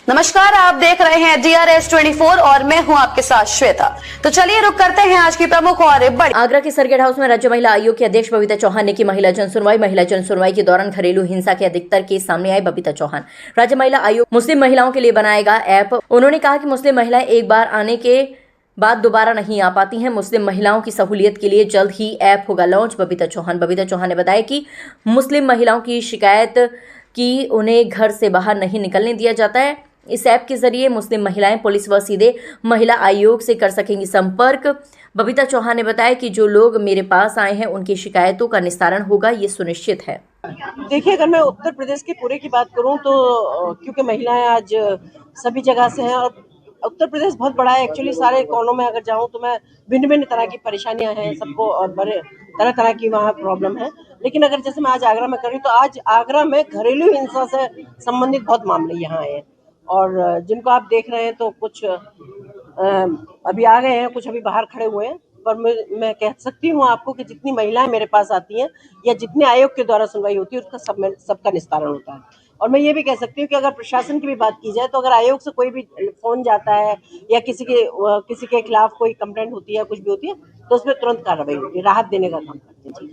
नमस्कार, आप देख रहे हैं DRS 24 और मैं हूं आपके साथ श्वेता। तो चलिए रुक करते हैं आज की प्रमुख और बड़ी। आगरा के सरगेट हाउस में राज्य महिला आयोग की अध्यक्ष बबीता चौहान ने की महिला जन सुनवाई के दौरान घरेलू हिंसा के अधिकतर केस सामने आए। बबीता चौहान, राज्य महिला आयोग मुस्लिम महिलाओं के लिए बनाएगा ऐप। उन्होंने कहा कि मुस्लिम महिलाएं एक बार आने के बाद दोबारा नहीं आ पाती हैं। मुस्लिम महिलाओं की सहूलियत के लिए जल्द ही ऐप होगा लॉन्च। बबीता चौहान ने बताया कि मुस्लिम महिलाओं की शिकायत कि उन्हें घर से बाहर नहीं निकलने दिया जाता है। इस ऐप के जरिए मुस्लिम महिलाएं पुलिस व सीधे महिला आयोग से कर सकेंगी संपर्क। बबीता चौहान ने बताया कि जो लोग मेरे पास आए हैं उनकी शिकायतों का निस्तारण होगा, ये सुनिश्चित है। देखिए, अगर मैं उत्तर प्रदेश के पूरे की बात करूं तो क्योंकि महिलाएं आज सभी जगह से हैं और उत्तर प्रदेश बहुत बड़ा है। एक्चुअली सारे कोनों में अगर जाऊं तो मैं भिन्न भिन्न तरह की परेशानियां हैं सबको और बड़े तरह तरह की वहाँ प्रॉब्लम है। लेकिन अगर जैसे मैं आज आगरा में कर रही हूँ तो आज आगरा में घरेलू हिंसा से संबंधित बहुत मामले यहाँ आए हैं और जिनको आप देख रहे हैं तो कुछ अभी आ गए हैं, कुछ अभी बाहर खड़े हुए हैं। पर मैं कह सकती हूँ आपको कि जितनी महिलाएं मेरे पास आती हैं या जितने आयोग के द्वारा सुनवाई होती है उसका सबका निस्तारण होता है। और मैं ये भी कह सकती हूँ कि अगर प्रशासन की भी बात की जाए तो अगर आयोग से कोई भी फोन जाता है या किसी के खिलाफ कोई कंप्लेंट होती है, कुछ भी होती है, तो उसमें तुरंत कार्रवाई होती है, राहत देने का काम करते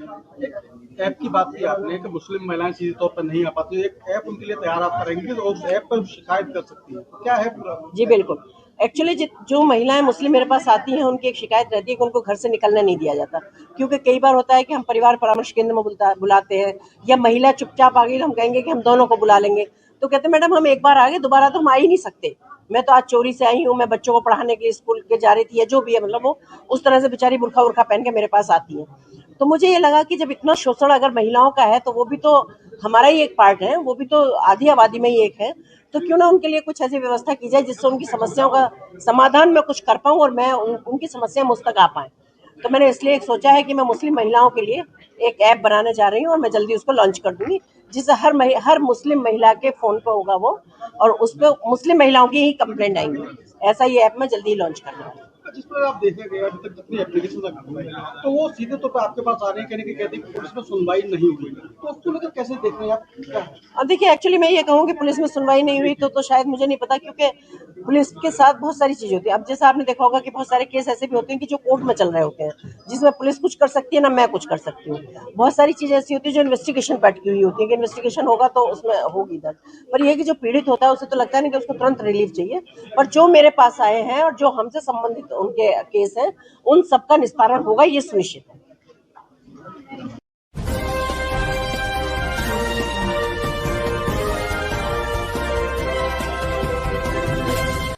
हैं। ऐप की बात की आपने कि मुस्लिम महिलाएं सीधे तौर पर नहीं आ पाती, एक ऐप उनके लिए तैयार आप करेंगे तो उस ऐप पर शिकायत कर सकती है, क्या है पूरा? जी बिल्कुल। एक्चुअली जो महिलाएं मुस्लिम मेरे पास आती हैं उनकी एक शिकायत रहती है कि उनको घर से निकलने नहीं दिया जाता, क्योंकि कई बार होता है कि हम परिवार परामर्श केंद्र में बुलाते हैं या महिला चुपचाप आ गई तो हम कहेंगे कि हम दोनों को बुला लेंगे, तो कहते हैं मैडम हम एक बार आ गए, दोबारा तो हम आ ही नहीं सकते। मैं तो आज चोरी से आई हूँ, मैं बच्चों को पढ़ाने के लिए स्कूल के जा रही थी या जो भी है, मतलब वो उस तरह से बेचारी बुरखा उरखा पहन के मेरे पास आती है। तो मुझे ये लगा कि जब इतना शोषण अगर महिलाओं का है तो वो भी तो हमारा ही एक पार्ट है, वो भी तो आधी आबादी में ही एक है, तो क्यों ना उनके लिए कुछ ऐसी व्यवस्था की जाए जिससे उनकी समस्याओं का समाधान मैं कुछ कर पाऊं और मैं उनकी समस्या मुझ तक आ पाए। तो मैंने इसलिए एक सोचा है कि मैं मुस्लिम महिलाओं के लिए एक ऐप बनाने जा रही हूँ और मैं जल्दी उसको लॉन्च कर दूंगी, जिससे हर मुस्लिम महिला के फोन पे होगा वो और उस पर मुस्लिम महिलाओं की ही कंप्लेंट आएंगी। ऐसा ये ऐप मैं जल्दी लॉन्च कर रही हूँ। जिस पर आप देखेंगे अभी तक जितनी एप्लीकेशन तो वो सीधे तौर पर आपके पास आ रहे हैं, कहने की कहते हैं कि पुलिस में सुनवाई नहीं हुई, तो उसको लेकर कैसे देख रहे हैं आप? क्या अब देखिए, एक्चुअली मैं ये कहूँ कि पुलिस में सुनवाई नहीं हुई तो शायद मुझे नहीं पता, क्योंकि पुलिस के साथ बहुत सारी चीजें होती है। अब जैसा आपने देखा होगा कि बहुत सारे केस ऐसे भी होते हैं कि जो कोर्ट में चल रहे होते हैं, जिसमें पुलिस कुछ कर सकती है ना मैं कुछ कर सकती हूँ। बहुत सारी चीजें ऐसी होती है जो इन्वेस्टिगेशन पर अटकी हुई होती है कि इन्वेस्टिगेशन होगा तो उसमें होगी दर्द। पर यह कि जो पीड़ित होता है उसे तो लगता नहीं कि उसको तुरंत रिलीफ चाहिए, पर जो मेरे पास आए हैं और जो हमसे संबंधित उनके केस हैं उन सबका निस्तारण होगा, ये सुनिश्चित है।